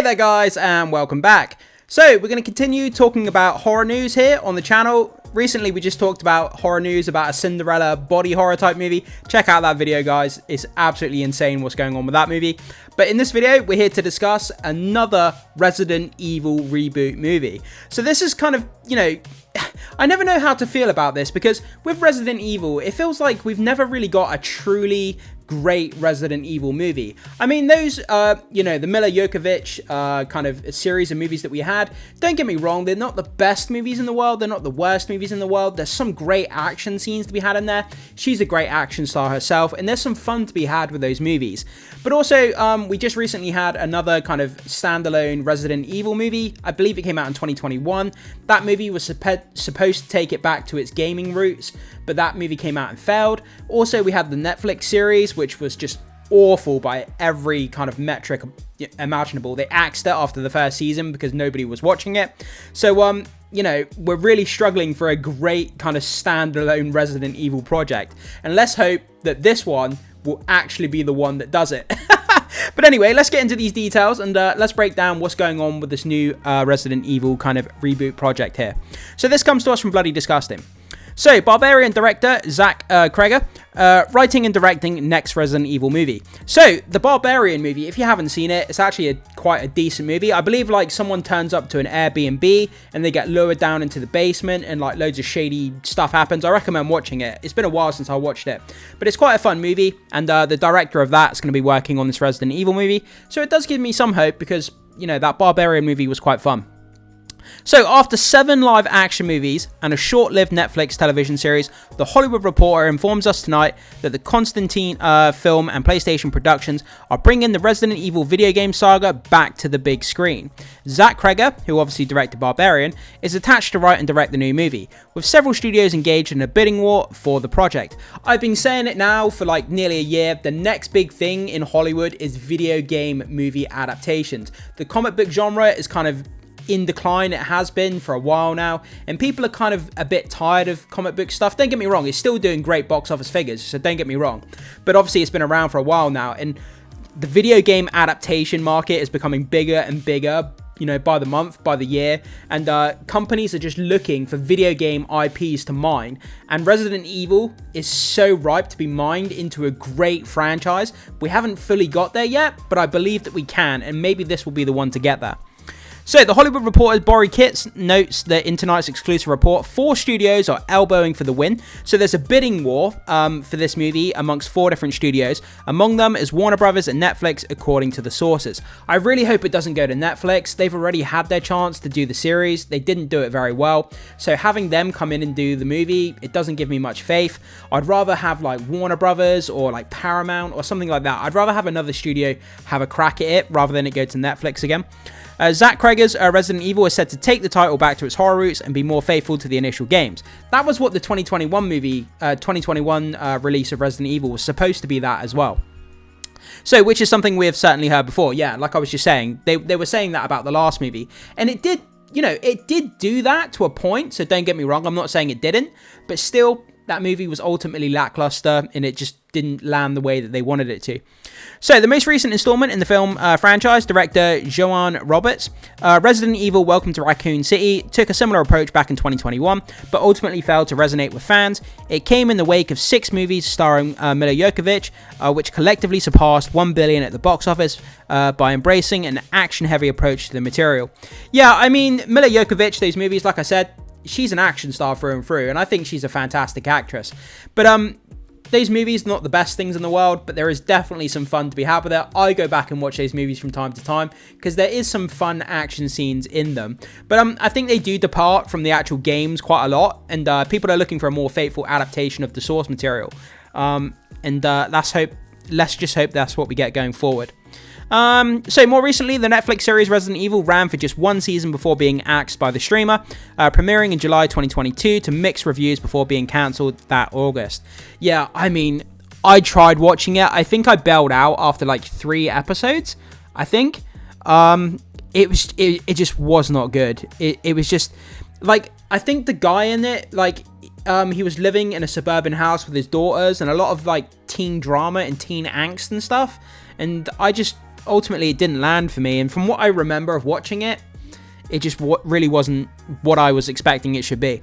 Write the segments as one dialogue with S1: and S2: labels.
S1: Hey there guys, and welcome back. So we're going to continue talking about horror news here on the channel. Recently we just talked about horror news about a Cinderella body horror type movie. Check out that video guys, it's absolutely insane what's going on with that movie. But in this video we're here to discuss another Resident Evil reboot movie. So this is kind of, I never know how to feel about this because with Resident Evil it feels like we've never really got a truly great Resident Evil movie. I mean, those, the Mila Jovovich kind of series of movies that we had, don't get me wrong, they're not the best movies in the world, they're not the worst movies in the world, there's some great action scenes to be had in there, she's a great action star herself, and there's some fun to be had with those movies. But also, we just recently had another kind of standalone Resident Evil movie, I believe it came out in 2021, that movie was supposed to take it back to its gaming roots, but that movie came out and failed. Also, we had the Netflix series, which was just awful by every kind of metric imaginable. They axed it after the first season because nobody was watching it. So, we're really struggling for a great kind of standalone Resident Evil project. And let's hope that this one will actually be the one that does it. But anyway, let's get into these details and let's break down what's going on with this new Resident Evil kind of reboot project here. So this comes to us from Bloody Disgusting. So, Barbarian director Zach Cregger, writing and directing next Resident Evil movie. So, the Barbarian movie, if you haven't seen it, it's actually quite a decent movie. I believe, someone turns up to an Airbnb and they get lowered down into the basement and, loads of shady stuff happens. I recommend watching it. It's been a while since I watched it. But it's quite a fun movie, and the director of that is going to be working on this Resident Evil movie. So, it does give me some hope because, that Barbarian movie was quite fun. So, after 7 live action movies and a short-lived Netflix television series, The Hollywood Reporter informs us tonight that the Constantine film and PlayStation Productions are bringing the Resident Evil video game saga back to the big screen. Zach Cregger, who obviously directed Barbarian, is attached to write and direct the new movie, with several studios engaged in a bidding war for the project. I've been saying it now for nearly a year, the next big thing in Hollywood is video game movie adaptations. The comic book genre is kind of in decline. It has been for a while now, and people are kind of a bit tired of comic book stuff. Don't get me wrong, it's still doing great box office figures, so don't get me wrong, but obviously it's been around for a while now, and the video game adaptation market is becoming bigger and bigger, by the month, by the year, and companies are just looking for video game IPs to mine, and Resident Evil is so ripe to be mined into a great franchise. We haven't fully got there yet, but I believe that we can, and maybe this will be the one to get there. So, The Hollywood Reporter's Bori Kitts notes that in tonight's exclusive report, 4 studios are elbowing for the win. So, there's a bidding war for this movie amongst 4 different studios. Among them is Warner Brothers and Netflix, according to the sources. I really hope it doesn't go to Netflix. They've already had their chance to do the series. They didn't do it very well. So, having them come in and do the movie, it doesn't give me much faith. I'd rather have Warner Brothers or Paramount or something like that. I'd rather have another studio have a crack at it rather than it go to Netflix again. Zach Cregger's Resident Evil is said to take the title back to its horror roots and be more faithful to the initial games. That was what the 2021 release of Resident Evil was supposed to be, that as well. So, which is something we have certainly heard before. Yeah, like I was just saying, they were saying that about the last movie, and it did, it did do that to a point. So don't get me wrong, I'm not saying it didn't, but still, that movie was ultimately lackluster, and it just didn't land the way that they wanted it to. So, the most recent installment in the film franchise, director Joanne Roberts, Resident Evil Welcome to Raccoon City, took a similar approach back in 2021, but ultimately failed to resonate with fans. It came in the wake of 6 movies starring Mila Jovovich, which collectively surpassed $1 billion at the box office by embracing an action-heavy approach to the material. Yeah, I mean, Mila Jovovich, those movies, like I said, she's an action star through and through, and I think she's a fantastic actress. But those movies, not the best things in the world, but there is definitely some fun to be had with it. I go back and watch those movies from time to time because there is some fun action scenes in them. But I think they do depart from the actual games quite a lot, and people are looking for a more faithful adaptation of the source material. Let's just hope that's what we get going forward. So more recently, the Netflix series Resident Evil ran for just 1 season before being axed by the streamer, premiering in July 2022 to mixed reviews before being cancelled that August. Yeah, I mean, I tried watching it. I think I bailed out after 3 episodes, I think. It just was not good. It was just, I think the guy in it, he was living in a suburban house with his daughters and a lot of teen drama and teen angst and stuff. And I just ultimately it didn't land for me. And from what I remember of watching it, it just really wasn't what I was expecting it should be.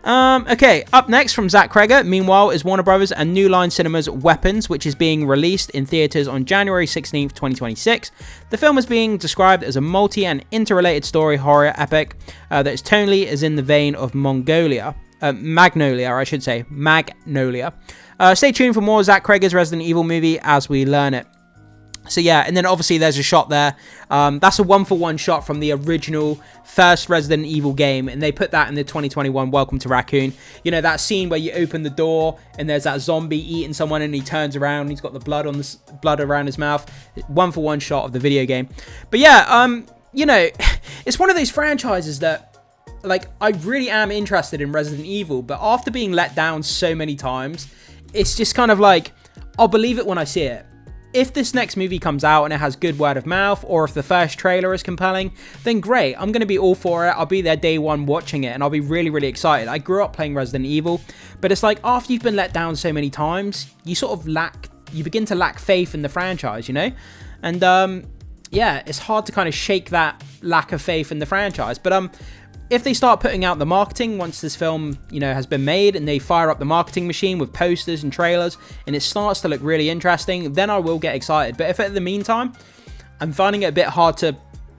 S1: Okay, up next from Zach Cregger, meanwhile, is Warner Brothers and New Line Cinema's Weapons, which is being released in theaters on January 16th, 2026. The film is being described as a multi- and interrelated story horror epic that is tonally is in the vein of Magnolia. Stay tuned for more Zach Cregger's Resident Evil movie as we learn it. So yeah, and then obviously there's a shot there. That's a 1-for-1 shot from the original first Resident Evil game, and they put that in the 2021 Welcome to Raccoon. You know, that scene where you open the door and there's that zombie eating someone, and he turns around and he's got the blood around his mouth. 1-for-1 shot of the video game. But yeah, you know, it's one of those franchises that, like, I really am interested in Resident Evil, but after being let down so many times, it's just kind of like, I'll believe it when I see it. If this next movie comes out and it has good word of mouth, or if the first trailer is compelling, then great. I'm going to be all for it. I'll be there day one watching it, and I'll be really, really excited. I grew up playing Resident Evil, but it's like after you've been let down so many times, you sort of you begin to lack faith in the franchise, you know? And yeah, it's hard to kind of shake that lack of faith in the franchise. But if they start putting out the marketing once this film, you know, has been made, and they fire up the marketing machine with posters and trailers, and it starts to look really interesting, then I will get excited. But if in the meantime, I'm finding it a bit hard to,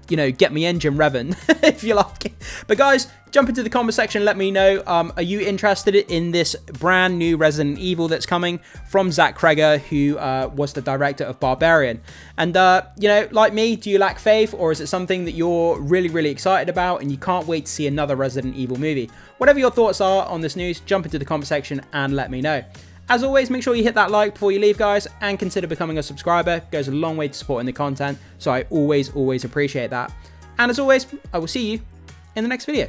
S1: you know, get my engine revving, if you like. But guys, jump into the comment section, let me know, are you interested in this brand new Resident Evil that's coming from Zach Cregger, who was the director of Barbarian? And, you know, like me, do you lack faith, or is it something that you're really, really excited about and you can't wait to see another Resident Evil movie? Whatever your thoughts are on this news, jump into the comment section and let me know. As always, make sure you hit that like before you leave, guys, and consider becoming a subscriber. It goes a long way to supporting the content, so I always appreciate that. And as always, I will see you in the next video.